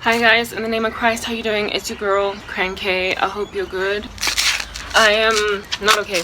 Hi guys, in the name of Christ, how you doing? It's your girl, Cranky. I hope you're good. I am not okay.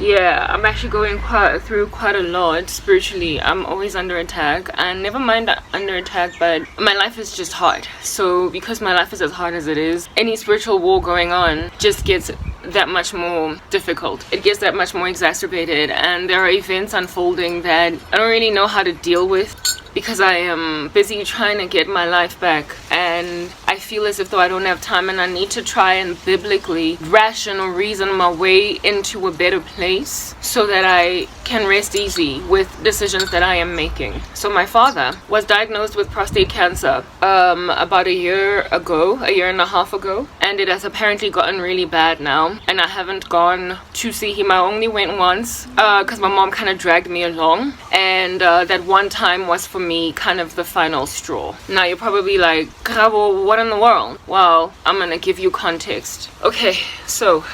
Yeah, I'm actually going through quite a lot spiritually. I'm always under attack, and never mind under attack, but my life is just hard. So because my life is as hard as it is, any spiritual war going on just gets that much more difficult. It gets that much more exacerbated, and there are events unfolding that I don't really know how to deal with because I am busy trying to get my life back, and I feel as if though I don't have time, and I need to try and biblically rational reason my way into a better place so that I can rest easy with decisions that I am making. So my father was diagnosed with prostate cancer about a year and a half ago, and it has apparently gotten really bad now, and I haven't gone to see him. I only went once because my mom kind of dragged me along, and that one time was for me kind of the final straw. Now you're probably like, Krabo, what in the world? Well, I'm gonna give you context. Okay, so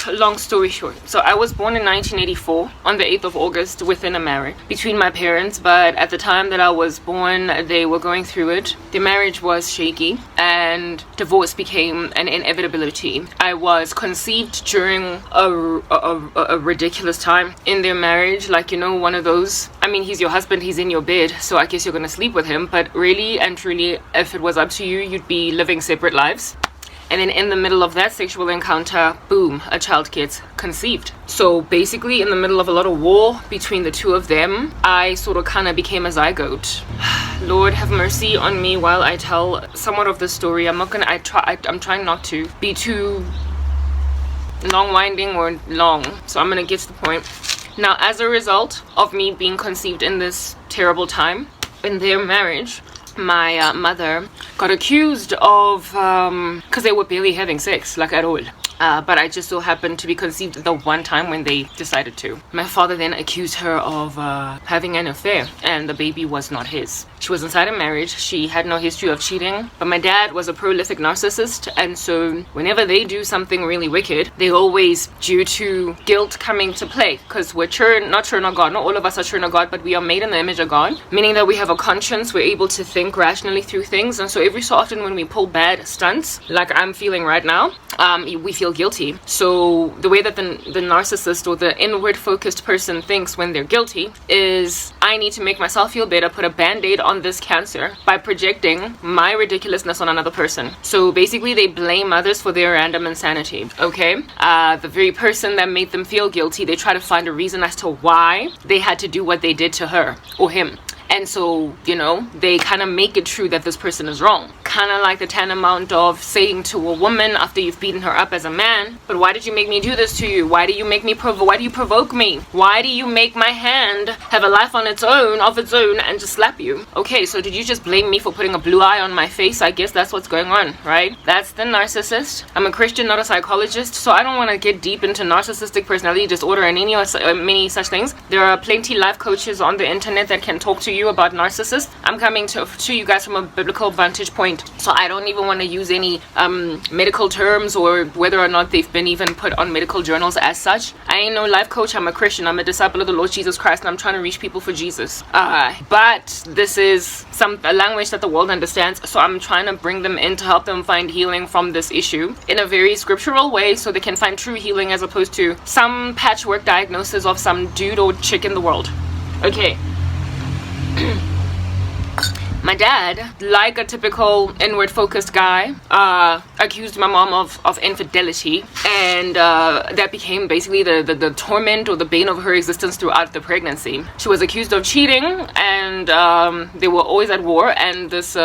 long story short, so I was born in 1984 on the 8th of August within a marriage between my parents, but at the time that I was born they were going through it. The marriage was shaky and divorce became an inevitability. I was conceived during a ridiculous time in their marriage, like, you know, one of those, I mean, he's your husband, he's in your bed, so I guess you're gonna sleep with him, but really and truly, if it was up to you, you'd be living separate lives. And then in the middle of that sexual encounter, boom, a child gets conceived. So basically in the middle of a lot of war between the two of them, I sort of kind of became a zygote. Lord have mercy on me while I tell somewhat of the story. I'm trying not to be too long-winding or long, so I'm gonna get to the point. Now, as a result of me being conceived in this terrible time in their marriage, my mother got accused of because they were barely having sex, like, at all, but I just so happened to be conceived the one time when they decided to. My father then accused her of having an affair, and the baby was not his. She was inside a marriage, she had no history of cheating, but my dad was a prolific narcissist, and so whenever they do something really wicked, they always, due to guilt coming to play, because we're not God, not all of us are children of God, but we are made in the image of God, meaning that we have a conscience, we're able to think rationally through things, and so every so often when we pull bad stunts, like I'm feeling right now, we feel guilty. So the way that the narcissist or the inward focused person thinks when they're guilty is, I need to make myself feel better, put a band-aid on this cancer by projecting my ridiculousness on another person. So basically they blame others for their random insanity, okay? The very person that made them feel guilty, they try to find a reason as to why they had to do what they did to her or him. And so, you know, they kind of make it true that this person is wrong. Kind of like the tantamount of saying to a woman after you've beaten her up as a man, but why did you make me do this to you? Why do you make me why do you provoke me? Why do you make my hand have a life on its own, and just slap you? Okay, so did you just blame me for putting a blue eye on my face? I guess that's what's going on, right? That's the narcissist. I'm a Christian, not a psychologist, so I don't want to get deep into narcissistic personality disorder and many such things. There are plenty life coaches on the internet that can talk to you about narcissists. I'm coming to you guys from a biblical vantage point, so I don't even want to use any medical terms or whether or not they've been even put on medical journals as such. I ain't no life coach. I'm a Christian. I'm a disciple of the Lord Jesus Christ, and I'm trying to reach people for Jesus. But this is a language that the world understands, so I'm trying to bring them in to help them find healing from this issue in a very scriptural way so they can find true healing as opposed to some patchwork diagnosis of some dude or chick in the world. Okay. My dad, like a typical inward-focused guy, accused my mom of infidelity, and that became basically the torment or the bane of her existence throughout the pregnancy. She was accused of cheating, and they were always at war, and this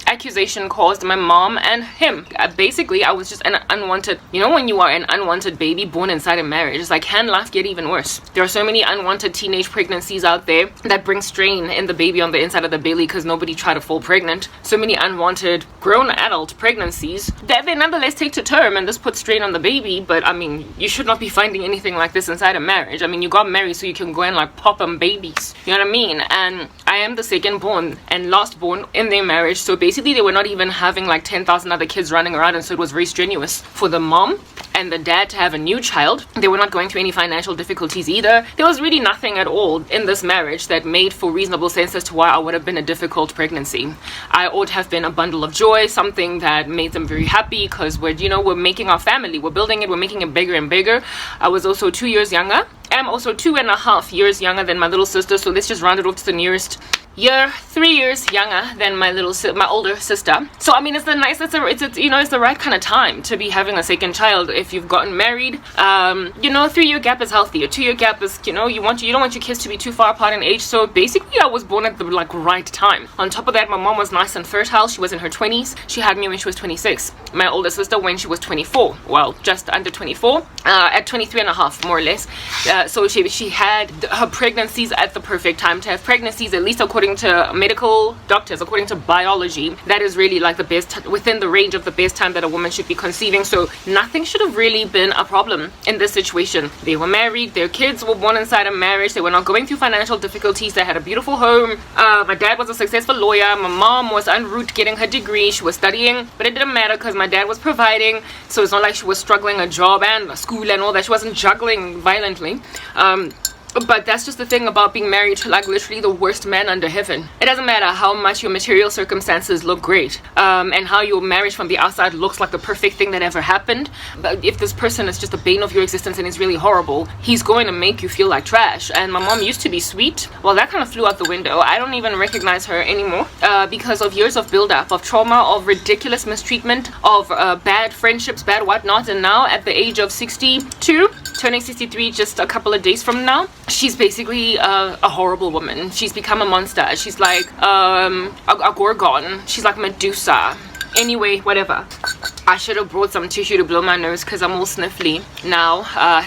accusation caused my mom and him. Basically, I was just an unwanted, you know, when you are an unwanted baby born inside a marriage, it's like, can life get even worse? There are so many unwanted teenage pregnancies out there that bring strain in the baby on the inside of the belly because nobody tried to fall pregnant. So many unwanted grown adult pregnancies that they nonetheless take to term, and this puts strain on the baby. But I mean, you should not be finding anything like this inside a marriage. I mean, you got married so you can go and like pop them babies, you know what I mean? And I am the second born and last born in their marriage, so basically they were not even having like 10,000 other kids running around, and so it was very strenuous for the mom and the dad to have a new child. They were not going through any financial difficulties either. There was really nothing at all in this marriage that made for reasonable sense as to why I would have been a difficult pregnancy. I would have been a bundle of joy, something that made them very happy, because we're making our family, we're building it, we're making it bigger and bigger. I was also 2 years younger. I'm also 2.5 years younger than my little sister, so let's just round it off to the nearest year. 3 years younger than my older sister. So I mean, it's the right kind of time to be having a second child if you've gotten married. 3-year gap is healthy. A 2-year gap is, you don't want your kids to be too far apart in age. So basically, I was born at the right time. On top of that, my mom was nice and fertile. She was in her 20s. She had me when she was 26. My older sister when she was 24. Well, just under 24. At 23.5, more or less. So she had her pregnancies at the perfect time to have pregnancies, at least according to medical doctors, according to biology. That is really like the best, within the range of the best time that a woman should be conceiving. So nothing should have really been a problem in this situation. They were married, their kids were born inside a marriage, they were not going through financial difficulties, they had a beautiful home. My dad was a successful lawyer, my mom was en route getting her degree, she was studying, but it didn't matter because my dad was providing. So it's not like she was struggling a job and a school and all that. She wasn't juggling violently. But that's just the thing about being married to like literally the worst man under heaven. It doesn't matter how much your material circumstances look great, and how your marriage from the outside looks like the perfect thing that ever happened. But if this person is just the bane of your existence and is really horrible, he's going to make you feel like trash. And my mom used to be sweet. Well, that kind of flew out the window. I don't even recognize her anymore because of years of build-up, of trauma, of ridiculous mistreatment, of bad friendships, bad whatnot. And now at the age of 62, turning 63 just a couple of days from now, she's basically a horrible woman. She's become a monster. She's like a gorgon. She's like Medusa. Anyway, whatever. I should have brought some tissue to blow my nose because I'm all sniffly now,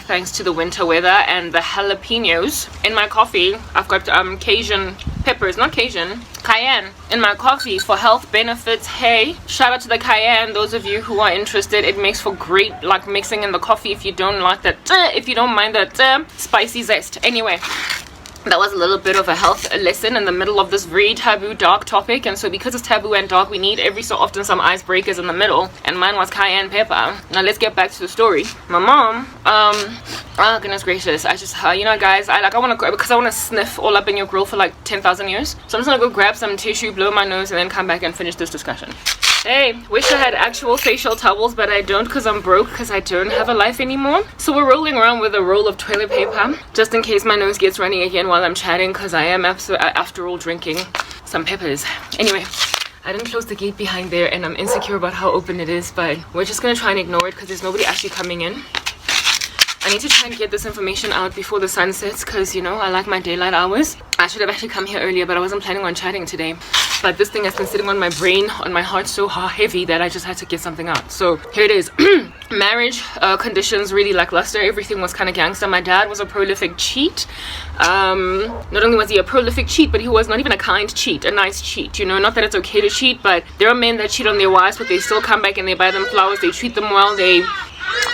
thanks to the winter weather and the jalapenos in my coffee. I've got Cajun peppers, not Cajun, cayenne in my coffee for health benefits. Hey, shout out to the cayenne. Those of you who are interested, it makes for great like mixing in the coffee if you don't like that, if you don't mind that spicy zest. Anyway, that was a little bit of a health lesson in the middle of this very taboo, dark topic. And so because it's taboo and dark, we need every so often some icebreakers in the middle. And mine was cayenne pepper. Now let's get back to the story. My mom, oh goodness gracious, I just, guys, I want to, because I want to sniff all up in your grill for like 10,000 years. So I'm just going to go grab some tissue, blow my nose, and then come back and finish this discussion. Hey, wish I had actual facial towels, but I don't because I'm broke, because I don't have a life anymore. So we're rolling around with a roll of toilet paper, just in case my nose gets running again while I'm chatting, because I am after all drinking some peppers. Anyway, I didn't close the gate behind there and I'm insecure about how open it is, but we're just going to try and ignore it because there's nobody actually coming in. I need to try and get this information out before the sun sets because, I like my daylight hours. I should have actually come here earlier, but I wasn't planning on chatting today. But this thing has been sitting on my brain, on my heart so heavy that I just had to get something out. So here it is. Marriage conditions really lackluster. Everything was kind of gangster. My dad was a prolific cheat. Not only was he a prolific cheat, but he was not even a kind cheat, a nice cheat. Not that it's okay to cheat, but there are men that cheat on their wives, but they still come back and they buy them flowers. They treat them well. They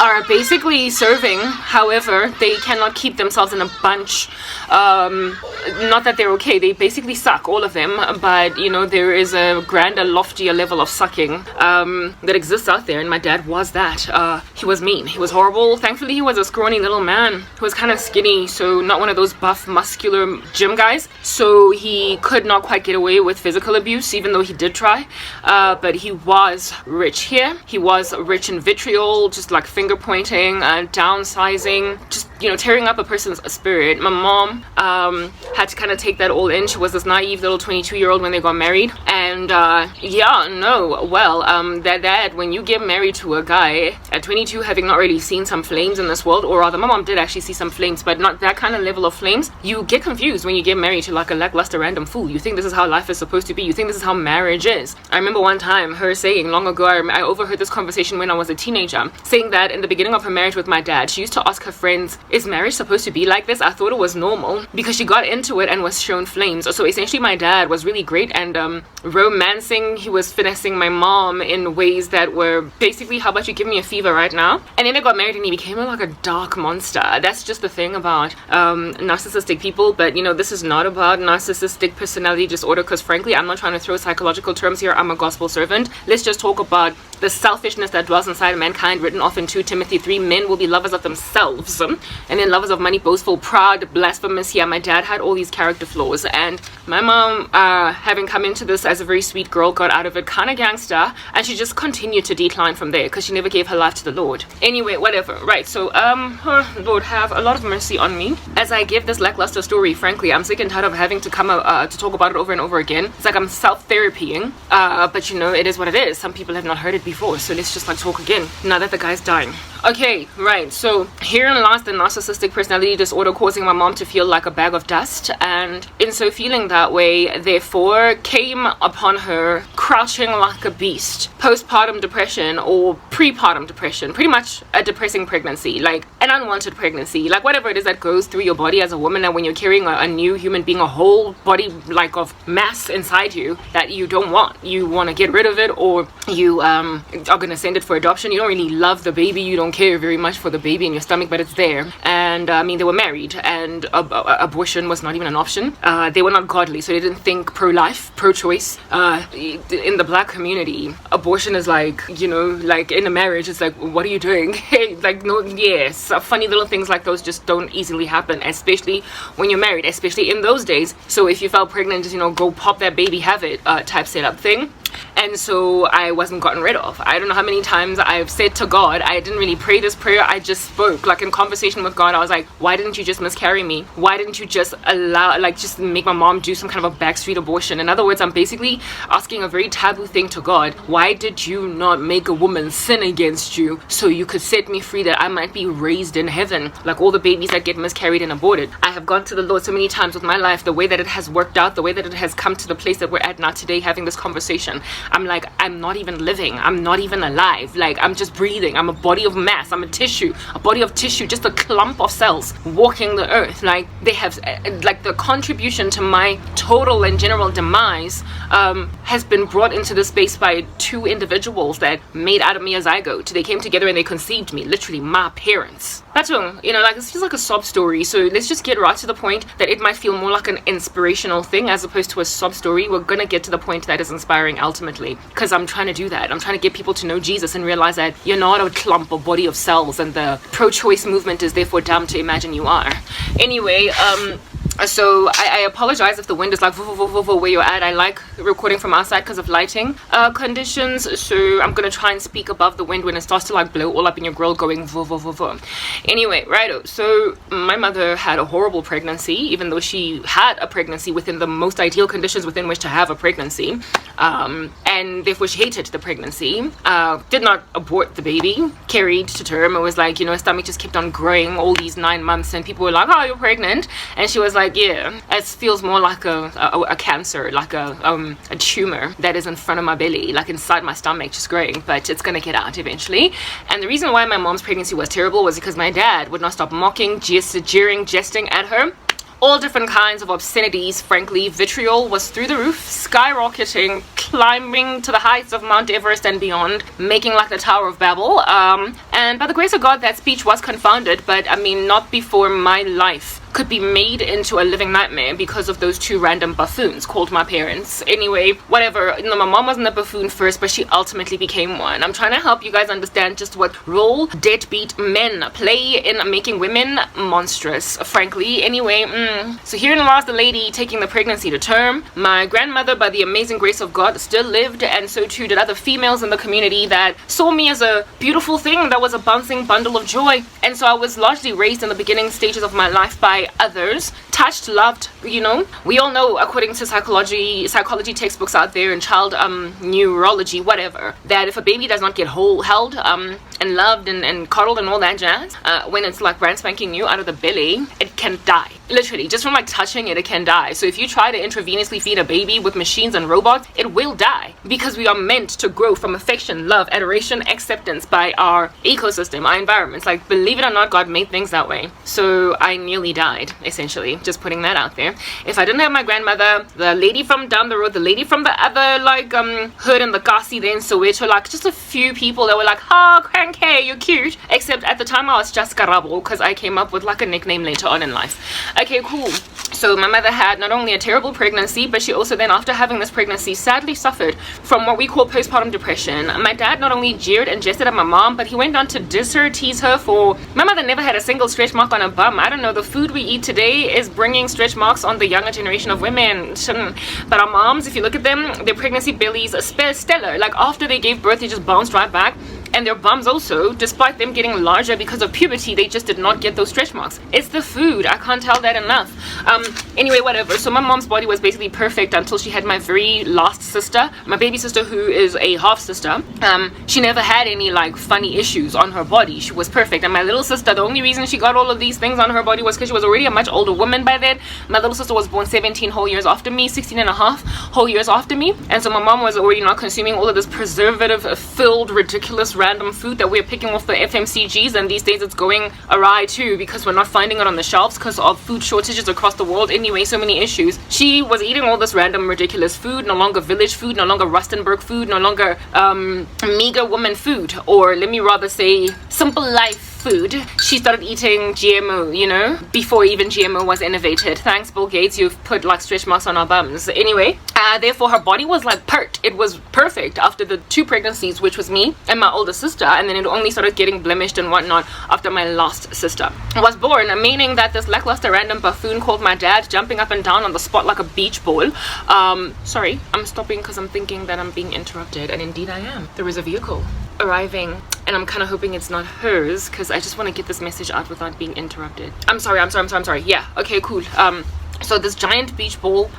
are basically serving. However, they cannot keep themselves in a bunch. Not that they're okay, they basically suck, all of them, but there is a grander, loftier level of sucking that exists out there, and my dad was that. He was mean, he was horrible. Thankfully he was a scrawny little man who was kind of skinny, so not one of those buff muscular gym guys, so he could not quite get away with physical abuse, even though he did try. But he was rich here. He was rich in vitriol, just like finger pointing, downsizing, just tearing up a person's spirit. My mom had to kind of take that all in. She was this naive little 22-year-old when they got married, and that when you get married to a guy at 22, having not really seen some flames in this world, or rather my mom did actually see some flames, but not that kind of level of flames, you get confused when you get married to like a lackluster random fool. You think this is how life is supposed to be. You think this is how marriage is. I remember one time her saying, long ago, I overheard this conversation when I was a teenager, saying that in the beginning of her marriage with my dad, she used to ask her friends, is marriage supposed to be like this? I thought it was normal because she got into it and was shown flames. So essentially my dad was really great and romancing. He was finessing my mom in ways that were basically, how about you give me a fever right now? And then they got married and he became like a dark monster. That's just the thing about narcissistic people. But you know, this is not about narcissistic personality disorder, because frankly, I'm not trying to throw psychological terms here. I'm a gospel servant. Let's just talk about the selfishness that dwells inside of mankind, written off in 2 Timothy 3. Men will be lovers of themselves, and then lovers of money, boastful, proud, blasphemous. Yeah, my dad had all these character flaws, and my mom, having come into this as a very sweet girl, got out of it kind of gangster, and she just continued to decline from there because she never gave her life to the Lord. Anyway, whatever. Right, so Lord have a lot of mercy on me as I give this lackluster story. Frankly, I'm sick and tired of having to come to talk about it over and over again. It's like I'm self-therapying, but you know, it is what it is. Some people have not heard it before, so let's just like talk again now that the guy's dying. Okay, right, so herein lies the narcissistic personality disorder, causing my mom to feel like a bag of dust, and in so feeling that way, therefore came upon her crouching like a beast, postpartum depression or prepartum depression, pretty much a depressing pregnancy, like an unwanted pregnancy, like whatever it is that goes through your body as a woman, and when you're carrying a new human being, a whole body like of mass inside you that you don't want, you want to get rid of it, or you are gonna send it for adoption. You don't really love the baby, you don't care very much for the baby in your stomach, but it's there. And I mean, they were married, and abortion was not even an option. They were not godly, so they didn't think pro-life, pro-choice. In the black community, abortion is like, you know, like in a marriage, it's like, what are you doing? Like, no, yes, funny little things like those just don't easily happen, especially when you're married, especially in those days. So if you felt pregnant, just, you know, go pop that baby, have it type setup thing. And so I wasn't gotten rid of. I don't know how many times I've said to God, I didn't really pray this prayer, I just spoke, like in conversation with God. I was like, why didn't you just miscarry me? Why didn't you just allow, like, just make my mom do some kind of a backstreet abortion? In other words, I'm basically asking a very taboo thing to God. Why did you not make a woman sin against you so you could set me free, that I might be raised in heaven like all the babies that get miscarried and aborted? I have gone to the Lord so many times with my life, the way that it has worked out, the way that it has come to the place that we're at now today, having this conversation. I'm like, I'm not even living, I'm not even alive, like I'm just breathing, I'm a body of mass, I'm a body of tissue, just a clump of cells walking the earth. Like, they have, like, the contribution to my total and general demise has been brought into this space by 2 individuals that made out of me a zygote. They came together and they conceived me, literally my parents. That's all, you know, like, it's just like a sob story. So let's just get right to the point that it might feel more like an inspirational thing as opposed to a sob story. We're gonna get to the point that is inspiring ultimately, because I'm trying to do that. I'm trying to get people to know Jesus and realize that you're not a clump or body of cells, and the pro-choice movement is therefore dumb to imagine you are. Anyway, so I apologize if the wind is like where you're at. I like recording from outside because of lighting conditions, so I'm gonna try and speak above the wind when it starts to like blow all up in your grill, going Anyway, righto, so my mother had a horrible pregnancy, even though she had a pregnancy within the most ideal conditions within which to have a pregnancy, and therefore she hated the pregnancy, did not abort the baby, carried to term. It was like, you know, her stomach just kept on growing all these 9 months, and people were like, oh, you're pregnant, and she was like, yeah, it feels more like a cancer, like a tumor that is in front of my belly, like inside my stomach, just growing, but it's gonna get out eventually. And the reason why my mom's pregnancy was terrible was because my dad would not stop mocking, jeering, jesting at her. All different kinds of obscenities, frankly. Vitriol was through the roof, skyrocketing, climbing to the heights of Mount Everest and beyond, making like the Tower of Babel. And by the grace of God, that speech was confounded, but I mean, not before my life could be made into a living nightmare because of those 2 random buffoons called my parents. Anyway, whatever. You know, my mom wasn't a buffoon first, but she ultimately became one. I'm trying to help you guys understand just what role deadbeat men play in making women monstrous, frankly. Anyway, so herein lies the lady taking the pregnancy to term. My grandmother, by the amazing grace of God, still lived, and so too did other females in the community that saw me as a beautiful thing that was a bouncing bundle of joy. And so I was largely raised in the beginning stages of my life by others, touched, loved, you know. We all know, according to psychology textbooks out there and child neurology, whatever, that if a baby does not get held and loved and coddled and all that jazz, when it's like brand spanking new out of the belly, it can die. Literally, just from like touching it, it can die. So if you try to intravenously feed a baby with machines and robots, it will die, because we are meant to grow from affection, love, adoration, acceptance by our ecosystem, our environments. Like, believe it or not, God made things that way. So I nearly died, essentially, just putting that out there. If I didn't have my grandmother, the lady from down the road, the lady from the other like hood in the Kasi there in Soweto, like just a few people that were like, oh, cranky, you're cute. Except at the time I was just Karabo, because I came up with like a nickname later on in life. Okay, cool. So my mother had not only a terrible pregnancy, but she also then, after having this pregnancy, sadly suffered from what we call postpartum depression. My dad not only jeered and jested at my mom, but he went on to diss her, tease her for... My mother never had a single stretch mark on her bum. I don't know, the food we eat today is bringing stretch marks on the younger generation of women. But our moms, if you look at them, their pregnancy bellies are stellar. Like, after they gave birth, they just bounced right back. And their bums also, despite them getting larger because of puberty, they just did not get those stretch marks. It's the food. I can't tell that enough. Anyway, whatever. So my mom's body was basically perfect until she had my very last sister, my baby sister, who is a half sister. She never had any like funny issues on her body. She was perfect. And my little sister, the only reason she got all of these things on her body was because she was already a much older woman by then. My little sister was born 17 whole years after me, 16 and a half whole years after me. And so my mom was already not consuming all of this preservative-filled, ridiculous, random food that we're picking off the FMCGs, and these days it's going awry too, because we're not finding it on the shelves because of food shortages across the world. Anyway, so many issues. She was eating all this random ridiculous food, no longer village food, no longer Rustenburg food, no longer meager woman food, or let me rather say simple life food. She started eating GMO, you know, before even GMO was innovated. Thanks, Bill Gates, you've put like stretch marks on our bums. Anyway, therefore her body was like pert. It was perfect after the 2 pregnancies, which was me and my older sister, and then it only started getting blemished and whatnot after my last sister was born, meaning that this lackluster random buffoon called my dad, jumping up and down on the spot like a beach ball. Sorry, I'm stopping because I'm thinking that I'm being interrupted, and indeed I am. There is a vehicle arriving, and I'm kind of hoping it's not hers, because I just want to get this message out without being interrupted. I'm sorry. Yeah, okay, cool. So this giant beach ball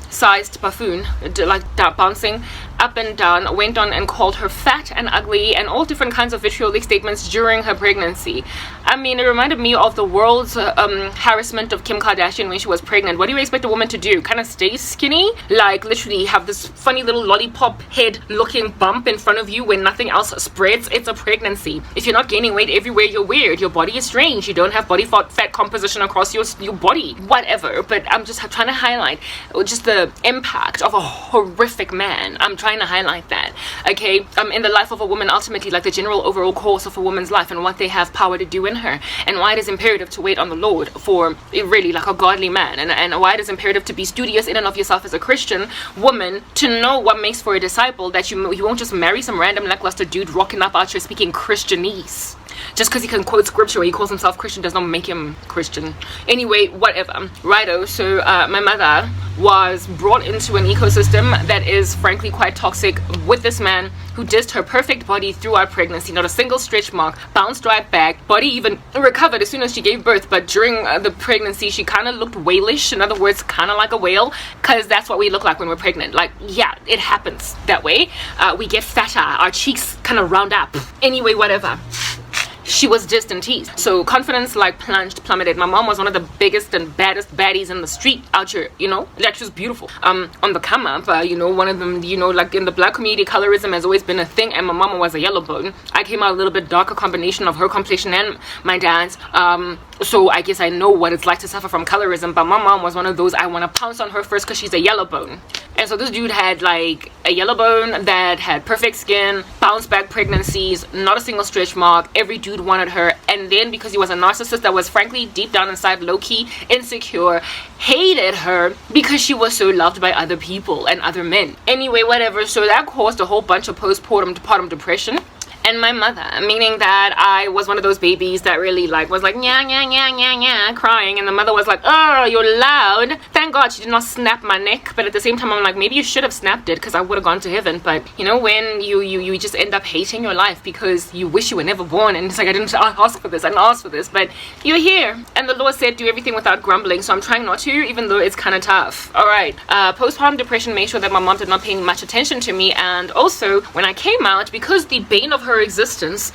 sized buffoon, like bouncing up and down, went on and called her fat and ugly and all different kinds of vitriolic statements during her pregnancy. I mean, it reminded me of the world's harassment of Kim Kardashian when she was pregnant. What do you expect a woman to do? Kind of stay skinny? Like, literally have this funny little lollipop head looking bump in front of you when nothing else spreads? It's a pregnancy. If you're not gaining weight everywhere, you're weird. Your body is strange. You don't have body fat composition across your body. Whatever. But I'm just trying to highlight just the impact of a horrific man. I'm trying to highlight that, okay? In the life of a woman, ultimately, like the general overall course of a woman's life and what they have power to do in her, and why it is imperative to wait on the Lord for really like a godly man, and why it is imperative to be studious in and of yourself as a Christian woman, to know what makes for a disciple, that you won't just marry some random lackluster dude rocking up out here speaking Christianese. Just because he can quote scripture or he calls himself Christian does not make him Christian. Anyway, whatever. Righto, so my mother was brought into an ecosystem that is frankly quite toxic with this man who dissed her perfect body throughout pregnancy. Not a single stretch mark, bounced right back, body even recovered as soon as she gave birth, but during the pregnancy she kind of looked whalish. In other words, kind of like a whale, because that's what we look like when we're pregnant. Like, yeah, it happens that way. We get fatter, our cheeks kind of round up. Anyway, whatever. She was dissed and teased. So confidence like plummeted. My mom was one of the biggest and baddest baddies in the street out here, you know? Like, she was beautiful. On the come up, you know, one of them, you know, like in the black community, colorism has always been a thing, and my mama was a yellow bone. I came out a little bit darker combination of her complexion and my dad's. So I guess I know what it's like to suffer from colorism, but my mom was one of those, I want to pounce on her first because she's a yellow bone. And so this dude had like a yellow bone that had perfect skin, bounce back pregnancies, not a single stretch mark. Every dude wanted her, and then because he was a narcissist that was frankly deep down inside low-key insecure, hated her because she was so loved by other people and other men. Anyway, whatever. So that caused a whole bunch of postpartum depression. and my mother, meaning that I was one of those babies that really like was like nya nya nya nya nya crying, and the mother was like, oh, you're loud. Thank God she did not snap my neck, but at the same time I'm like, maybe you should have snapped it because I would have gone to heaven. But you know, when you just end up hating your life because you wish you were never born, and it's like, I didn't ask for this, I didn't ask for this, but you're here, and the Lord said do everything without grumbling, so I'm trying not to, even though it's kind of tough. All right, postpartum depression made sure that my mom did not pay much attention to me, and also when I came out, because the bane of her existence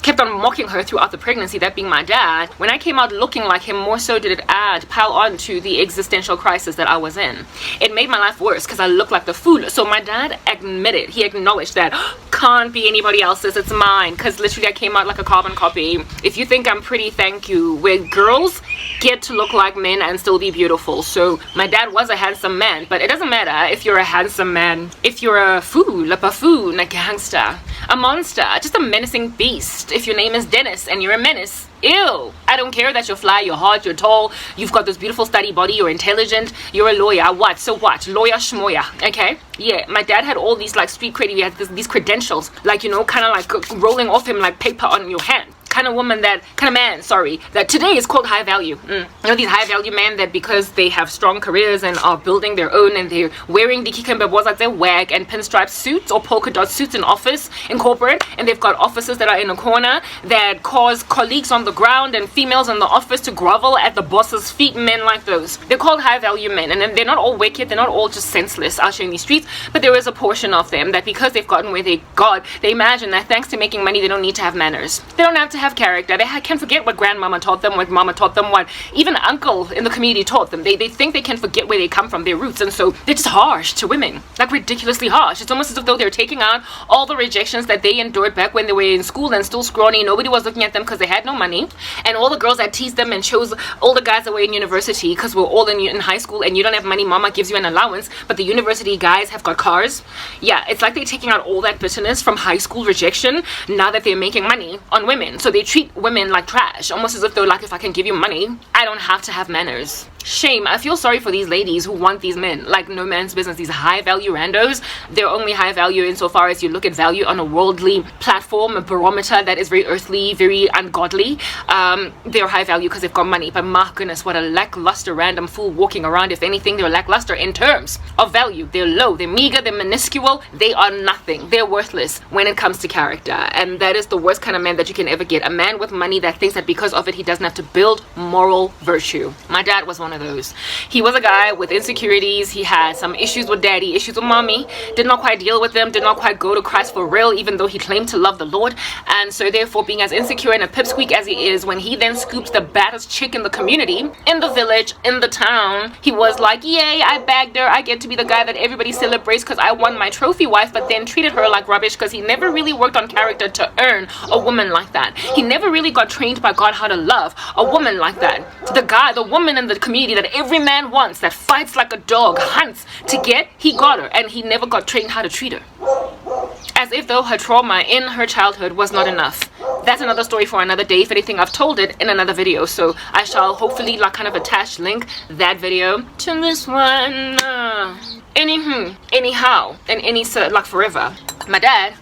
kept on mocking her throughout the pregnancy, that being my dad, when I came out looking like him, more so did it pile on to the existential crisis that I was in. It made my life worse because I looked like the fool. So my dad admitted, he acknowledged that can't be anybody else's, it's mine, because literally I came out like a carbon copy. If you think I'm pretty, thank you. Where girls get to look like men and still be beautiful. So my dad was a handsome man, but it doesn't matter if you're a handsome man, if you're a fool, a buffoon, a gangster, a monster, just a menacing beast. If your name is Dennis and you're a menace, ew. I don't care that you're fly, you're hot, you're tall, you've got this beautiful study body, you're intelligent, you're a lawyer. What? So what? Lawyer schmoyer. Okay? Yeah, my dad had all these like street credit, he had these credentials, like, you know, kind of like rolling off him like paper on your hand. Kind of man, that today is called high value. You know, these high value men that because they have strong careers and are building their own, and they're wearing the kikembe like their wag and pinstripe suits or polka dot suits in office, in corporate, and they've got offices that are in a corner that cause colleagues on the ground and females in the office to grovel at the boss's feet. Men like those, they're called high value men, and they're not all wicked, they're not all just senseless out here in these streets, but there is a portion of them that because they've gotten where they got, they imagine that thanks to making money they don't need to have manners, they don't have to have character, they can forget what grandmama taught them, what mama taught them, what even uncle in the community taught them. They think they can forget where they come from, their roots, and so they're just harsh to women, like ridiculously harsh. It's almost as though they're taking out all the rejections that they endured back when they were in school and still scrawny, nobody was looking at them because they had no money, and all the girls that teased them and chose older guys that were in university because we're all in high school and you don't have money, mama gives you an allowance, but the university guys have got cars. Yeah, it's like they're taking out all that bitterness from high school rejection now that they're making money on women. So they treat women like trash, almost as if they're like, if I can give you money, I don't have to have manners. Shame. I feel sorry for these ladies who want these men like no man's business, these high value randos. They're only high value insofar as you look at value on a worldly platform, a barometer that is very earthly, very ungodly. They're high value because they've got money, but my goodness, what a lackluster random fool walking around. If anything, they're lackluster in terms of value. They're low, they're meager, they're minuscule, they are nothing, they're worthless when it comes to character. And that is the worst kind of man that you can ever get, a man with money that thinks that because of it he doesn't have to build moral virtue. My dad was one of those. He was a guy with insecurities. He had some issues with daddy, issues with mommy, did not quite deal with them, did not quite go to Christ for real, even though he claimed to love the Lord. And so therefore, being as insecure and a pipsqueak as he is, when he then scoops the baddest chick in the community, in the village, in the town, he was like, yay, I bagged her, I get to be the guy that everybody celebrates because I won my trophy wife, but then treated her like rubbish because he never really worked on character to earn a woman like that. He never really got trained by God how to love a woman like that. The woman in the community that every man wants, that fights like a dog, hunts to get, he got her, and he never got trained how to treat her. As if though her trauma in her childhood was not enough. That's another story for another day. If anything, I've told it in another video, so I shall hopefully like kind of attach link that video to this one. Anyhow, and like forever, my dad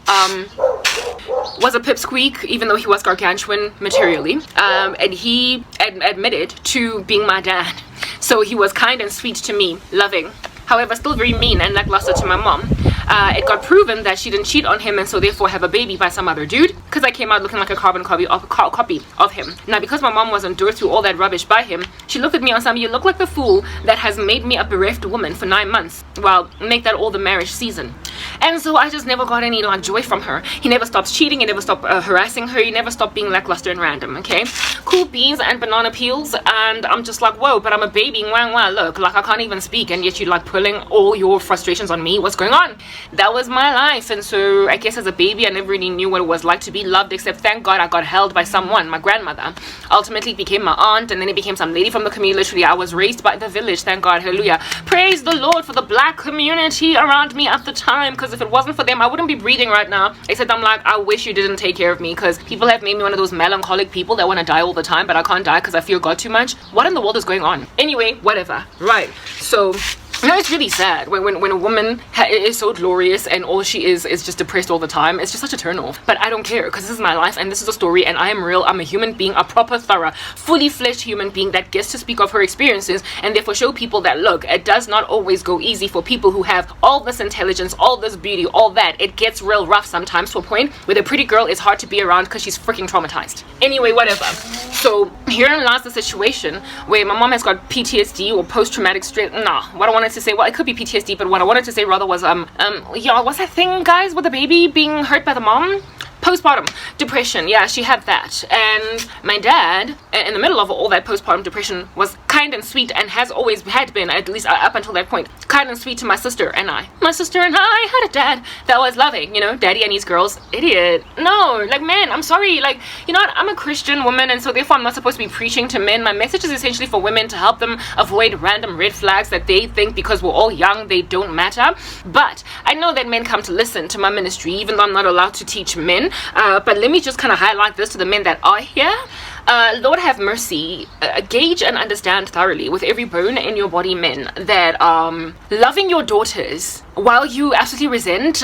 was a pipsqueak, even though he was gargantuan materially, and he admitted to being my dad. So he was kind and sweet to me, loving, however still very mean and lackluster to my mom. It got proven that she didn't cheat on him and so therefore have a baby by some other dude, because I came out looking like a carbon copy of him. Now because my mom was endured through all that rubbish by him, she looked at me on some, you look like the fool that has made me a bereft woman for 9 months. Well, make that all the marriage season. And so I just never got any like joy from her. He never stopped cheating, he never stopped harassing her, he never stopped being lackluster and random, okay? Cool beans and banana peels, and I'm just like, whoa, but I'm a baby, wah, look, like I can't even speak, and yet you like pulling all your frustrations on me. What's going on? That was my life. And so I guess as a baby I never really knew what it was like to be loved, except thank God I got held by someone. My grandmother ultimately became my aunt, and then it became some lady from the community. Literally I was raised by the village, thank God, hallelujah, praise the Lord for the black community around me at the time, because if it wasn't for them I wouldn't be breathing right now. Except I'm like, I wish you didn't take care of me, because people have made me one of those melancholic people that want to die all the time, but I can't die because I fear God too much. What in the world is going on? Anyway, whatever. Right, so You know, it's really sad when a woman is so glorious and all she is just depressed all the time. It's just such a turn off. But I don't care, because this is my life and this is a story, and I am real. I'm a human being, a proper, thorough, fully fledged human being that gets to speak of her experiences and therefore show people that, look, it does not always go easy for people who have all this intelligence, all this beauty, all that. It gets real rough sometimes, to a point where the pretty girl is hard to be around because she's freaking traumatized. Anyway, whatever. So herein lies the situation where my mom has got PTSD or post-traumatic stress. Nah, what I wanted to say, well, it could be PTSD, but what I wanted to say rather was yeah, what's that thing, guys, with the baby being hurt by the mom? Postpartum depression. Yeah, she had that. And my dad, in the middle of all that postpartum depression, was kind and sweet, and has always had been, at least up until that point, kind and sweet to my sister and I. My sister and I had a dad that was loving, you know, daddy and his girls. Idiot. No, like, man, I'm sorry. Like, you know what? I'm a Christian woman, and so therefore I'm not supposed to be preaching to men. My message is essentially for women, to help them avoid random red flags that they think because we're all young, they don't matter. But I know that men come to listen to my ministry, even though I'm not allowed to teach men. But let me just kind of highlight this to the men that are here. Lord have mercy, gauge and understand thoroughly with every bone in your body, men, that loving your daughters while you absolutely resent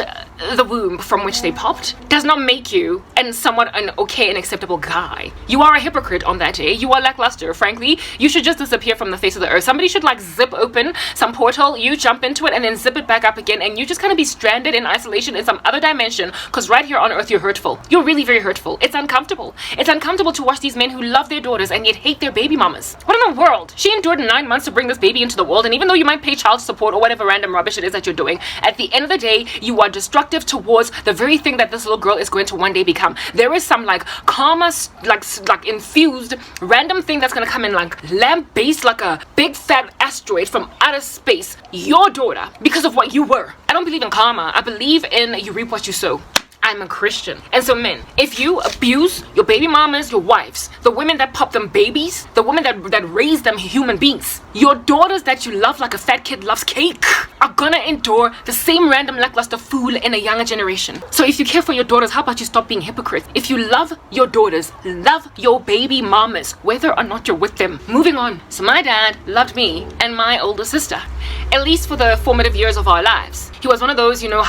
the womb from which they popped does not make you and somewhat an okay and acceptable guy. You are a hypocrite on that day. You are lackluster. Frankly, you should just disappear from the face of the earth. Somebody should like zip open some portal, you jump into it and then zip it back up again, and you just kind of be stranded in isolation in some other dimension, because right here on earth you're hurtful. You're really very hurtful. It's uncomfortable. It's uncomfortable to watch these men who love their daughters and yet hate their baby mamas. What in the world? She endured 9 months to bring this baby into the world, and even though you might pay child support or whatever random rubbish it is that you're doing, at the end of the day, you are destructive towards the very thing that this little girl is going to one day become. There is some like karma, like infused random thing that's gonna come in like lamp-based, like a big fat asteroid from outer space. Your daughter, because of what you were. I don't believe in karma. I believe in you reap what you sow. I'm a Christian. And so men, if you abuse your baby mamas, your wives, the women that pop them babies, the women that raise them human beings, your daughters that you love like a fat kid loves cake, are gonna endure the same random lackluster fool in a younger generation. So if you care for your daughters, how about you stop being hypocrites? If you love your daughters, love your baby mamas, whether or not you're with them. Moving on. So my dad loved me and my older sister, at least for the formative years of our lives. He was one of those, you know,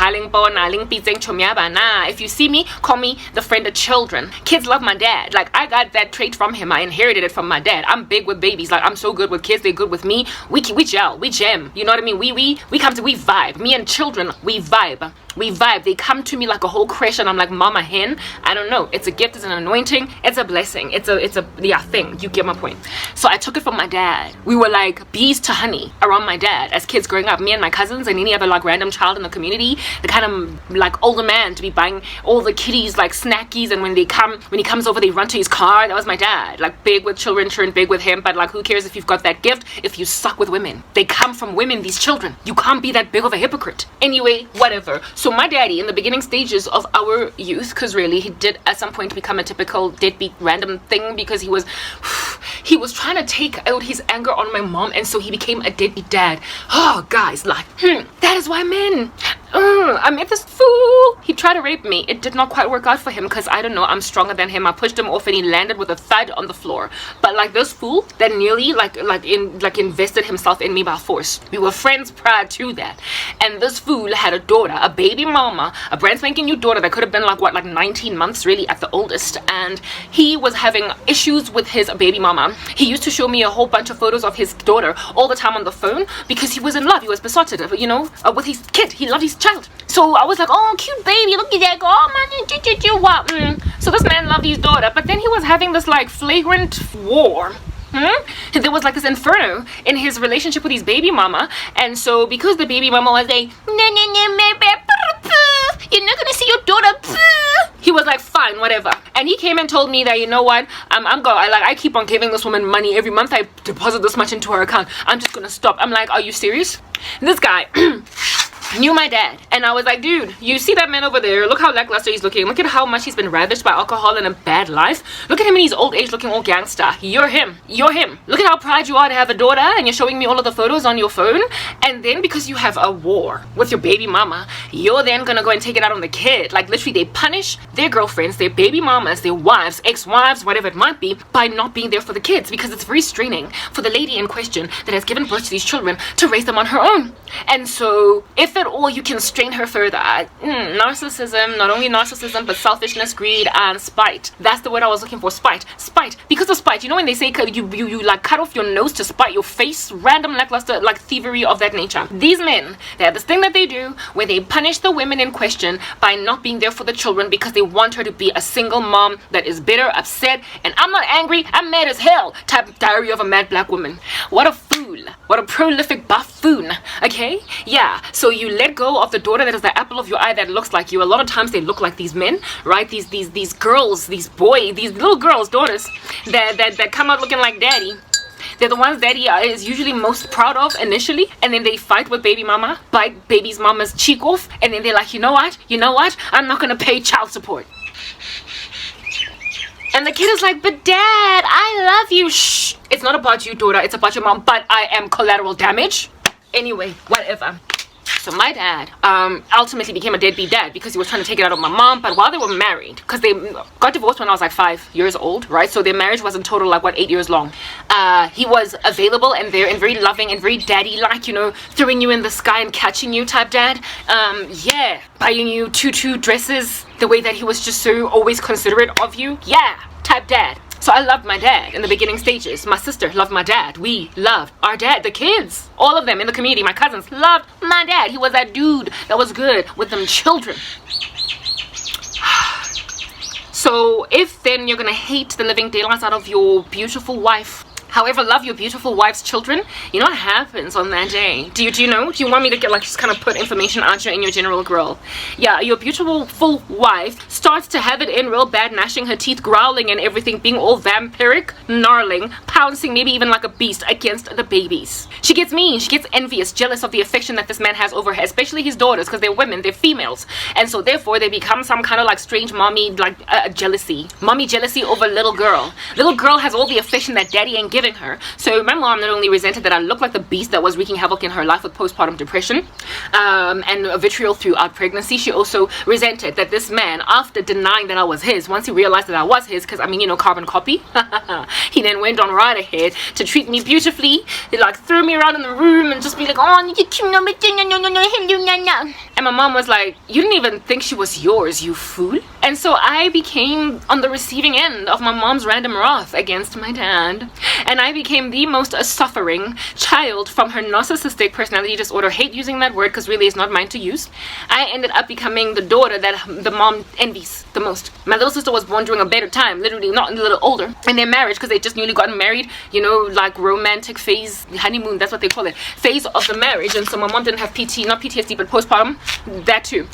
if you see me, call me the friend of children. Kids love my dad. Like, I got that trait from him. I inherited it from my dad. I'm big with babies. Like, I'm so good with kids. They're good with me. We gel. We jam. You know what I mean? We vibe. Me and children, we vibe. We vibe. They come to me like a whole crush, and I'm like mama hen. I don't know. It's a gift. It's an anointing. It's a blessing. It's a thing. You get my point. So I took it from my dad. We were like bees to honey around my dad as kids growing up. Me and my cousins and any other like random child in the community. The kind of like older man to be buying all the kiddies like snackies, and when he comes over, they run to his car. That was my dad. Like big with children, turned big with him. But like, who cares if you've got that gift if you suck with women? They come from women, these children. You can't be that big of a hypocrite. Anyway, whatever. So my daddy, in the beginning stages of our youth, because really he did at some point become a typical deadbeat random thing, because he was trying to take out his anger on my mom, and so he became a deadbeat dad. Oh, guys, like, that is why men. I met this fool. He tried to rape me. It did not quite work out for him, because I don't know, I'm stronger than him. I pushed him off and he landed with a thud on the floor. But like this fool that nearly invested himself in me by force. We were friends prior to that. And this fool had a daughter, a baby mama, a brand spanking new daughter that could have been like 19 months really at the oldest. And he was having issues with his baby mama. He used to show me a whole bunch of photos of his daughter all the time on the phone, because he was in love. He was besotted, you know, with his kid. He loved his child. So I was like, oh, cute baby, look at that girl. Oh, man. So this man loved his daughter, but then he was having this like flagrant war. There was like this inferno in his relationship with his baby mama, and so because the baby mama was like, you're not gonna see your daughter, he was like, fine, whatever. And he came and told me that, you know what, I keep on giving this woman money every month. I deposit this much into her account. I'm just gonna stop. I'm like, are you serious? This guy knew my dad, and I was like, dude, you see that man over there? Look how lackluster he's looking. Look at how much he's been ravished by alcohol and a bad life. Look at him in his old age looking all gangster. You're him. You're him. Look at how proud you are to have a daughter, and you're showing me all of the photos on your phone. And then because you have a war with your baby mama, you're then gonna go and take it out on the kid. Like literally, they punish their girlfriends, their baby mamas, their wives, ex-wives, whatever it might be, by not being there for the kids, because it's very straining for the lady in question that has given birth to these children to raise them on her own. And so if at all you can strain her further, narcissism, not only narcissism but selfishness, greed, and spite. That's the word I was looking for. Spite. Because of spite. You know when they say you like cut off your nose to spite your face? Random lackluster like thievery of that nature. These men, they have this thing that they do where they punish the women in question by not being there for the children because they want her to be a single mom that is bitter, upset, and I'm not angry, I'm mad as hell type diary of a mad black woman. What a fool. What a prolific buffoon. Okay? Yeah. So you let go of the daughter that is the apple of your eye that looks like you. A lot of times they look like these men, right? These girls, these little girls, daughters that come out looking like daddy. They're the ones daddy is usually most proud of initially, and then they fight with baby mama, bite baby's mama's cheek off, and then they're like, you know what? I'm not gonna pay child support. And the kid is like, but dad, I love you. Shh. It's not about you, daughter. It's about your mom. But I am collateral damage. Anyway, whatever. So my dad ultimately became a deadbeat dad because he was trying to take it out on my mom. But while they were married, because they got divorced when I was like 5 years old, right? So their marriage was in total like 8 years long. He was available and there and very loving and very daddy-like, you know, throwing you in the sky and catching you type dad. Yeah, buying you tutu dresses, the way that he was just so always considerate of you. Yeah, type dad. So I loved my dad in the beginning stages. My sister loved my dad. We loved our dad. The kids, all of them in the community, my cousins, loved my dad. He was that dude that was good with them children. So if then you're gonna hate the living daylights out of your beautiful wife, however, love your beautiful wife's children, you know what happens on that day? Do you know? Do you want me to get like just kind of put information out there in your general grill? Yeah, your beautiful full wife starts to have it in real bad, gnashing her teeth, growling and everything, being all vampiric, gnarling, pouncing, maybe even like a beast against the babies. She gets mean, she gets envious, jealous of the affection that this man has over her, especially his daughters, because they're women, they're females. And so therefore they become some kind of like strange mommy like jealousy. Mommy jealousy over little girl. Little girl has all the affection that daddy ain't giving her. So my mom not only resented that I looked like the beast that was wreaking havoc in her life with postpartum depression and vitriol throughout pregnancy, she also resented that this man, after denying that I was his, once he realized that I was his, because I mean, you know, carbon copy, he then went on right ahead to treat me beautifully. He like threw me around in the room and just be like, oh, you cute, no. And my mom was like, you didn't even think she was yours, you fool. And so I became on the receiving end of my mom's random wrath against my dad. And I became the most suffering child from her narcissistic personality disorder. Hate using that word because really it's not mine to use. I ended up becoming the daughter that the mom envies the most. My little sister was born during a better time, literally not a little older, in their marriage because they just newly gotten married, you know, like romantic phase, honeymoon, that's what they call it, phase of the marriage. And so my mom didn't have not PTSD, but postpartum, that too,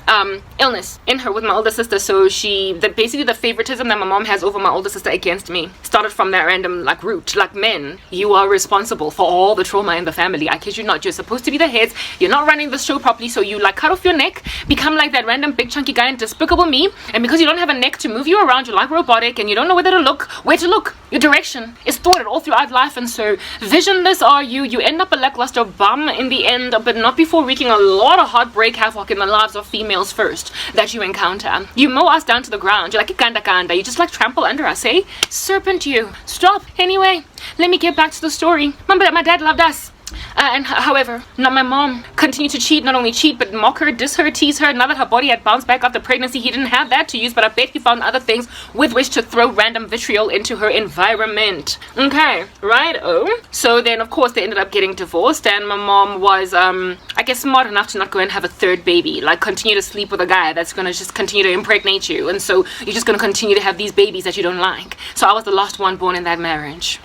illness in her with my older sister. So basically the favoritism that my mom has over my older sister against me started from that random like root. Like, men, you are responsible for all the trauma in the family. I kid you not. You're supposed to be the heads. You're not running the show properly, so you like cut off your neck, become like that random big chunky guy in Despicable Me, and because you don't have a neck to move you around, you're like robotic and you don't know where to look. Your direction is thwarted all throughout life, and so visionless are you. You end up a lackluster bum in the end, but not before wreaking a lot of heartbreak havoc in the lives of females first that you encounter. You mow us down to the ground. You're like kanda. You just like trample under us, eh? Serpent you. Stop. Anyway, let me get back to the story. Remember, my dad loved us. And however, not my mom. Continued to cheat, not only cheat, but mock her, diss her, tease her. Now that her body had bounced back after pregnancy, he didn't have that to use, but I bet he found other things with which to throw random vitriol into her environment. Okay, right-o. So then, of course, they ended up getting divorced, and my mom was, I guess, smart enough to not go and have a third baby. Like, continue to sleep with a guy that's gonna just continue to impregnate you, and so you're just gonna continue to have these babies that you don't like. So I was the last one born in that marriage.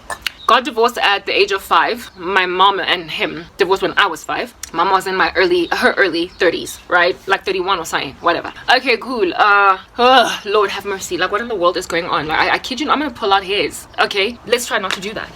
Got divorced at the age of 5. My mom and him divorced when I was 5. Mom was in her early 30s, right? Like 31 or something, whatever. Okay, cool. Lord have mercy. Like, what in the world is going on? Like, I kid you not, I'm gonna pull out hairs. Okay, let's try not to do that.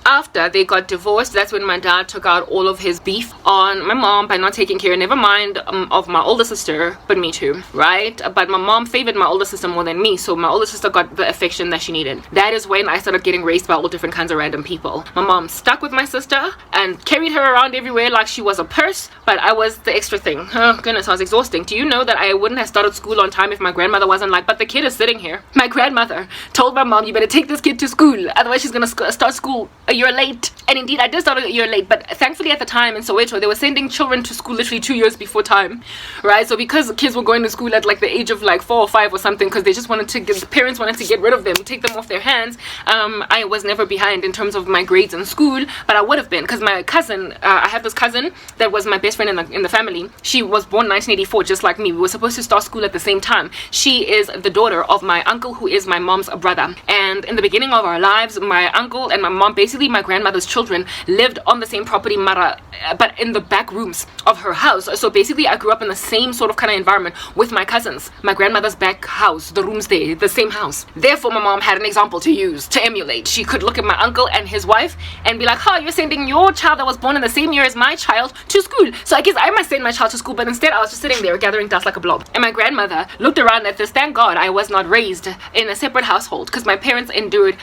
after they got divorced, that's when my dad took out all of his beef on my mom by not taking care, never mind of my older sister, but me too, right? But my mom favored my older sister more than me, so my older sister got the affection that she needed. That is when I started getting raised by all different kinds of random people. My mom stuck with my sister and carried her around everywhere like she was a purse, but I was the extra thing. Oh goodness, I was exhausting. Do you know that I wouldn't have started school on time if my grandmother wasn't like, but the kid is sitting here? My grandmother told my mom, you better take this kid to school, otherwise she's gonna start school a year late. And indeed I did start a year late, but thankfully at the time in Soweto they were sending children to school literally 2 years before time, right? So because kids were going to school at like the age of like 4 or 5 or something, because they just wanted to the parents wanted to get rid of them, take them off their hands, I was never behind in terms of my grades in school, but I would have been, because my cousin, I have this cousin that was my best friend in the family. She was born 1984 just like me. We were supposed to start school at the same time. She is the daughter of my uncle, who is my mom's brother, and in the beginning of our lives, my uncle and my mom, basically my grandmother's children, lived on the same property, Mara, but in the back rooms of her house. So basically I grew up in the same sort of kind of environment with my cousins. My grandmother's back house, the rooms there, the same house. Therefore my mom had an example to use, to emulate. She could look at my uncle and his wife and be like, oh, you're sending your child that was born in the same year as my child to school, so I guess I must send my child to school. But instead I was just sitting there gathering dust like a blob. And my grandmother looked around at this. Thank God I was not raised in a separate household, because my parents endured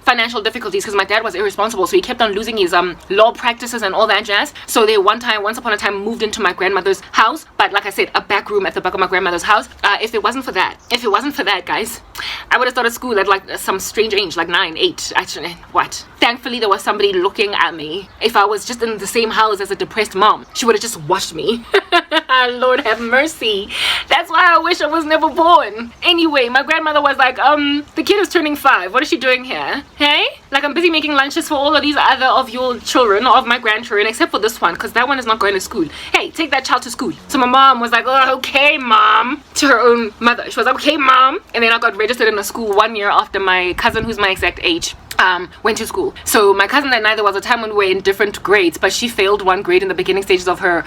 financial difficulties, because my dad was irresponsible, so he kept on losing his law practices and all that jazz. So they once upon a time moved into my grandmother's house, but like I said, a back room at the back of my grandmother's house. If it wasn't for that, guys, I would have started school at like some strange age, like 9, 8, actually. What? Thankfully there was somebody looking at me. If I was just in the same house as a depressed mom, she would have just watched me. Lord have mercy. That's why I wish I was never born. Anyway, my grandmother was like, the kid is turning 5. What is she doing here? Hey? Like, I'm busy making lunches for all of these other of your children, of my grandchildren, except for this one, because that one is not going to school. Hey, take that child to school. So my mom was like, oh, okay, mom, to her own mother. She was like, okay, mom. And then I got registered in a school 1 year after my cousin, who's my exact age, went to school. So my cousin and I, there was a time when we were in different grades, but she failed one grade in the beginning stages of her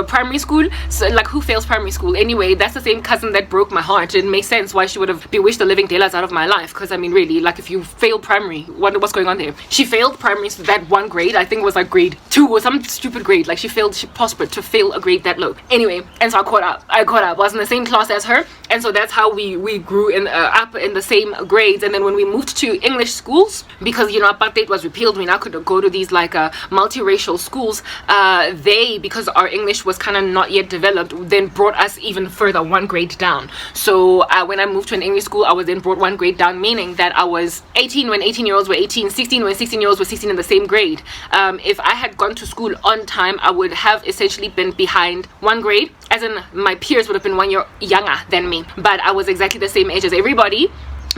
primary school. So like, who fails primary school? Anyway, that's the same cousin that broke my heart. It makes sense why she would have bewitched the living daylights out of my life, because I mean, really, like, if you fail primary, what's going on there? She failed primary, so that one grade, I think it was like grade 2 or some stupid grade. Like, she prospered to fail a grade that low. Anyway, and so I caught up. I was in the same class as her, and so that's how we grew up in the same grades. And then when we moved to English schools, because you know apartheid was repealed, we now could go to these like multiracial schools. They, because our English was kind of not yet developed, then brought us even further, 1 grade down. So when I moved to an English school, I was then brought 1 grade down, meaning that I was 18 when 18-year-olds were 18, 16 when 16-year-olds were 16 in the same grade. If I had gone to school on time, I would have essentially been behind 1 grade, as in my peers would have been 1 year younger than me, but I was exactly the same age as everybody,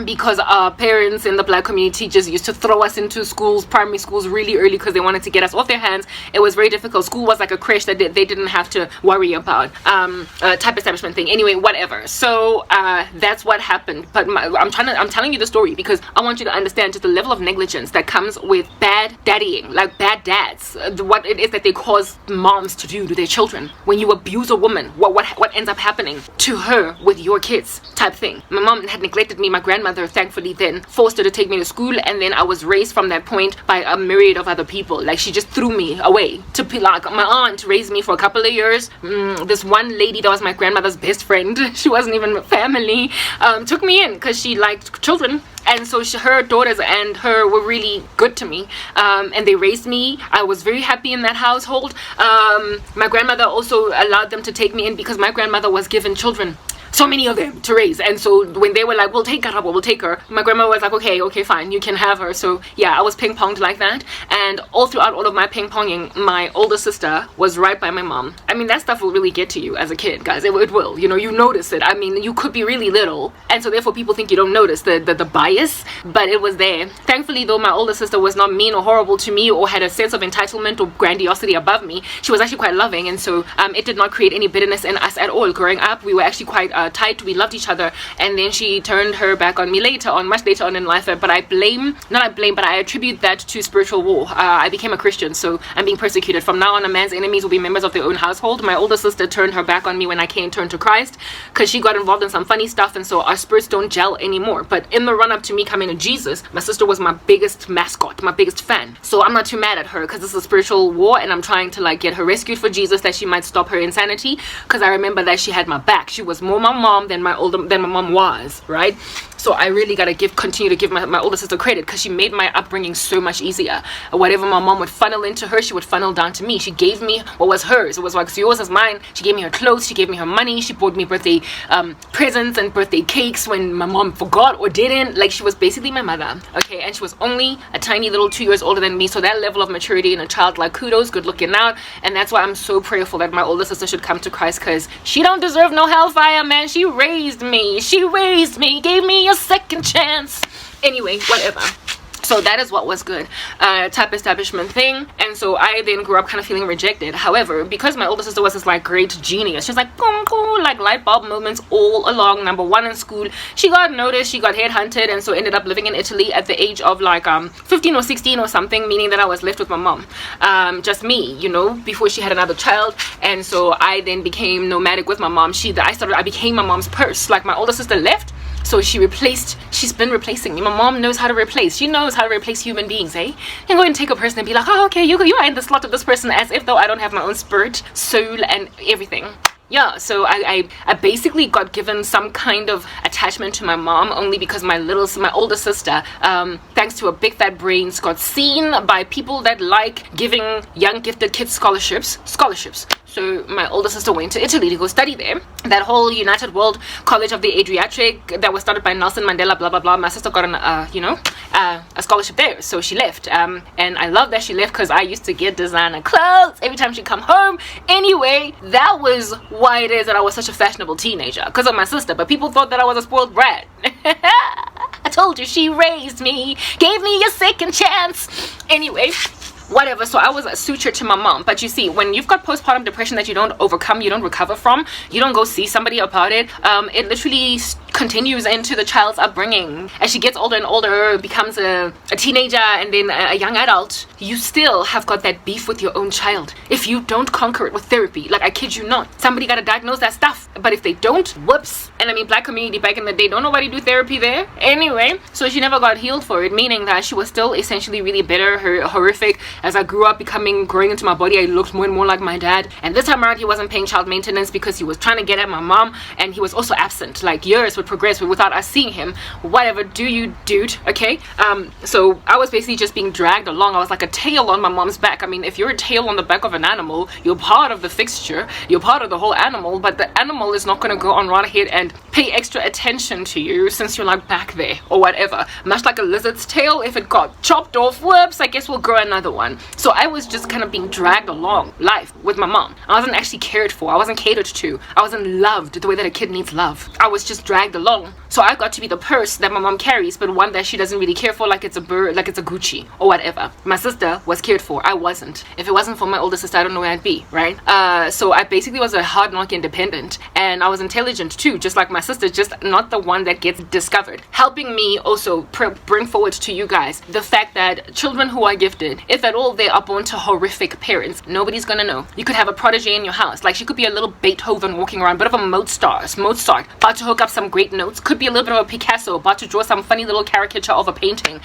because our parents in the black community just used to throw us into schools, primary schools, really early, because they wanted to get us off their hands. It was very difficult. School was like a creche that they didn't have to worry about, type establishment thing. Anyway, whatever. So that's what happened. But I'm telling you the story because I want you to understand just the level of negligence that comes with bad daddying, like bad dads, what it is that they cause moms to do to their children. When you abuse a woman, what ends up happening to her with your kids, type thing. My mom had neglected me. My grandmother thankfully then forced her to take me to school, and then I was raised from that point by a myriad of other people. Like, she just threw me away to like my aunt raised me for a couple of years. This one lady that was my grandmother's best friend, she wasn't even family, took me in because she liked children. And so her daughters and her were really good to me, and they raised me. I was very happy in that household. My grandmother also allowed them to take me in because my grandmother was given children, so many of them to raise. And so when they were like, we'll take her, my grandma was like, okay, fine, you can have her. So yeah, I was ping-ponged like that. And all throughout all of my ping-ponging, my older sister was right by my mom. I mean, that stuff will really get to you as a kid, guys. It will, you know, you notice it. I mean, you could be really little, and so therefore people think you don't notice the bias, but it was there. Thankfully though, my older sister was not mean or horrible to me or had a sense of entitlement or grandiosity above me. She was actually quite loving, and so it did not create any bitterness in us at all. Growing up, we were actually quite tight, we loved each other, and then she turned her back on me much later on in life. But I attribute that to spiritual war. I became a Christian, so I'm being persecuted. From now on, a man's enemies will be members of their own household. My older sister turned her back on me when I turned to Christ, because she got involved in some funny stuff, and so our spirits don't gel anymore. But in the run-up to me coming to Jesus, my sister was my biggest mascot, my biggest fan. So I'm not too mad at her, because this is a spiritual war, and I'm trying to like get her rescued for Jesus, that she might stop her insanity, because I remember that she had my back. She was more my mom than my mom was, right? So I really gotta continue to give my older sister credit, because she made my upbringing so much easier. Whatever my mom would funnel into her, she would funnel down to me. She gave me what was hers. It was like, so yours is mine. She gave me her clothes, she gave me her money, she bought me birthday presents and birthday cakes when my mom forgot or didn't. Like, she was basically my mother, okay? And she was only a tiny little 2 years older than me, so that level of maturity in a child, like, kudos, good looking out. And that's why I'm so prayerful that my older sister should come to Christ, because she don't deserve no hellfire, man. She raised me, gave me a second chance. Anyway, whatever. So that is what was good. Type establishment thing. And so I then grew up kind of feeling rejected. However, because my older sister was this like great genius, she's like boom, cool, like light bulb moments all along. Number one in school, she got noticed, she got headhunted, and so ended up living in Italy at the age of like 15 or 16 or something, meaning that I was left with my mom, just me, you know, before she had another child. And so I then became nomadic with my mom. I became my mom's purse. Like, my older sister left, so she's been replacing me. My mom knows how to replace. She knows how to replace human beings, eh? You can go and take a person and be like, oh, okay, you are in the slot of this person, as if though I don't have my own spirit, soul, and everything. Yeah, so I basically got given some kind of attachment to my mom only because my older sister, thanks to a big fat brains, got seen by people that like giving young gifted kids scholarships. So my older sister went to Italy to go study there. That whole United World College of the Adriatic that was started by Nelson Mandela, blah blah blah. My sister got a scholarship there, so she left. And I love that she left, because I used to get designer clothes every time she'd come home. Anyway, that was why it is that I was such a fashionable teenager, because of my sister. But people thought that I was a spoiled brat. I told you, she raised me, gave me a second chance. Anyway, whatever. So I was a suture to my mom. But you see, when you've got postpartum depression that you don't overcome, you don't recover from, you don't go see somebody about it, it literally continues into the child's upbringing. As she gets older and older, becomes a teenager, and then a young adult, you still have got that beef with your own child if you don't conquer it with therapy. Like, I kid you not, somebody gotta diagnose that stuff. But if they don't, whoops. And I mean, black community back in the day, don't nobody do therapy there anyway. So she never got healed for it, meaning that she was still essentially really bitter, horrific. As I grew up, growing into my body, I looked more and more like my dad. And this time around, he wasn't paying child maintenance because he was trying to get at my mom, and he was also absent. Like, years would progress without us seeing him. Whatever do you, dude? Okay. So I was basically just being dragged along. I was like a tail on my mom's back. I mean, if you're a tail on the back of an animal, you're part of the fixture, you're part of the whole animal, but the animal is not going to go on right ahead and pay extra attention to you since you're like back there or whatever. Much like a lizard's tail, if it got chopped off, whoops, I guess we'll grow another one. So I was just kind of being dragged along life with my mom. I wasn't actually cared for. I wasn't catered to. I wasn't loved the way that a kid needs love. I was just dragged along. So I got to be the purse that my mom carries, but one that she doesn't really care for, like it's a bird, like it's a Gucci or whatever. My sister was cared for. I wasn't. If it wasn't for my older sister, I don't know where I'd be, right? So I basically was a hard knock independent, and I was intelligent too, just like my sister, just not the one that gets discovered. Helping me also bring forward to you guys the fact that children who are gifted, if at all they are born to horrific parents, nobody's gonna know. You could have a protege in your house. Like, she could be a little Beethoven walking around, bit of a Mozart, about to hook up some great notes. Could be a little bit of a Picasso, about to draw some funny little caricature of a painting.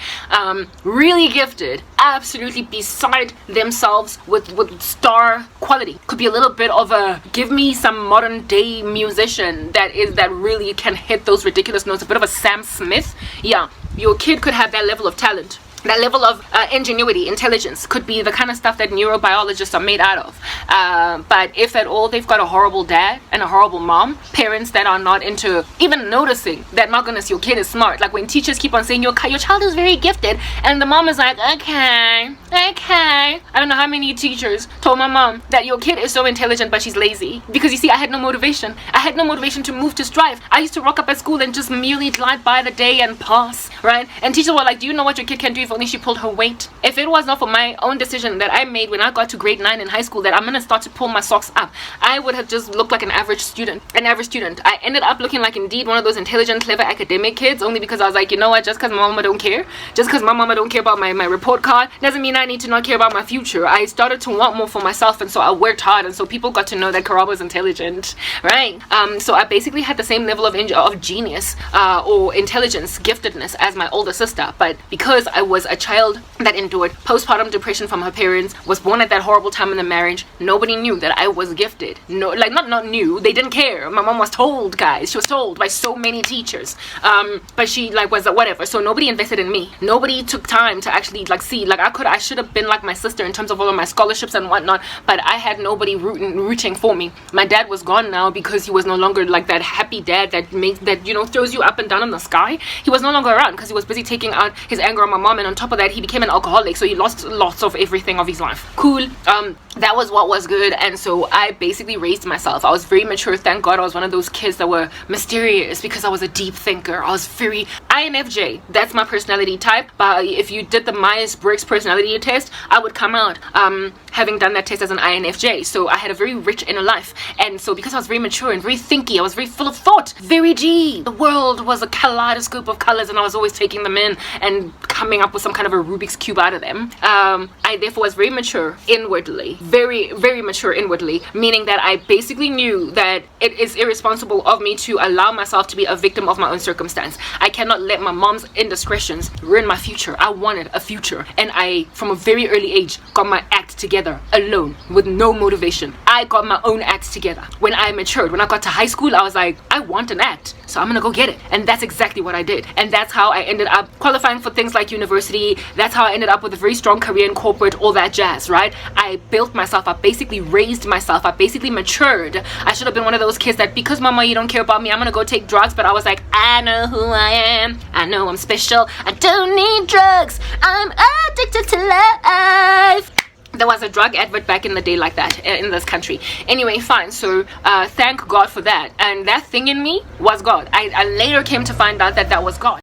Really gifted, absolutely beside themselves with star quality. Could be a little bit of a, give me some modern day musician that really can hit those ridiculous notes. A bit of a Sam Smith. Yeah, your kid could have that level of talent. That level of ingenuity, intelligence could be the kind of stuff that neurobiologists are made out of. But if at all they've got a horrible dad and a horrible mom, parents that are not into even noticing that, my goodness, your kid is smart. Like, when teachers keep on saying your child is very gifted, and the mom is like, okay. I don't know how many teachers told my mom that your kid is so intelligent but she's lazy. Because you see, I had no motivation. I had no motivation to move, to strive. I used to rock up at school and just merely glide by the day and pass, right? And teachers were like, do you know what your kid can do if only she pulled her weight. If it was not for my own decision that I made when I got to grade 9 in high school that I'm gonna start to pull my socks up, I would have just looked like an average student. I ended up looking like indeed one of those intelligent, clever academic kids, only because I was like, you know what, just because my mama don't care, about my report card doesn't mean I need to not care about my future. I started to want more for myself, and so I worked hard, and so people got to know that Karaba was intelligent, right? So I basically had the same level of genius or intelligence, giftedness as my older sister, but because I was a child that endured postpartum depression from her parents, was born at that horrible time in the marriage, nobody knew that I was gifted. No, like not knew, they didn't care. My mom was told, guys, she was told by so many teachers, but she like was whatever. So nobody invested in me. Nobody took time to actually like see, like I should have been like my sister in terms of all of my scholarships and whatnot, but I had nobody rooting for me. My dad was gone now because he was no longer like that happy dad that makes that, you know, throws you up and down in the sky. He was no longer around because he was busy taking out his anger on my mom, and on top of that he became an alcoholic, so he lost lots of everything of his life. Cool. That was what was good, and so I basically raised myself. I was very mature. Thank God I was one of those kids that were mysterious because I was a deep thinker. I was very INFJ. That's my personality type. But if you did the Myers-Briggs personality test, I would come out having done that test as an INFJ. So I had a very rich inner life, and so because I was very mature and very thinky, I was very full of thought, very deep. The world was a kaleidoscope of colors, and I was always taking them in and coming up with some kind of a Rubik's cube out of them. I therefore was very mature inwardly, very, very mature inwardly, meaning that I basically knew that it is irresponsible of me to allow myself to be a victim of my own circumstance. I cannot let my mom's indiscretions ruin my future. I wanted a future, and I, from a very early age, got my act together alone with no motivation. I got my own act together. When I matured, when I got to high school, I was like, I want an act, so I'm gonna go get it. And that's exactly what I did. And that's how I ended up qualifying for things like university. That's how I ended up with a very strong career in corporate, all that jazz, right? I built myself. I basically raised myself. I basically matured. I should have been one of those kids that, because mama, you don't care about me, I'm gonna go take drugs. But I was like, I know who I am. I know I'm special. I don't need drugs. I'm addicted to life. There was a drug advert back in the day like that in this country. Anyway, fine. So thank God for that. And that thing in me was God. I later came to find out that that was God.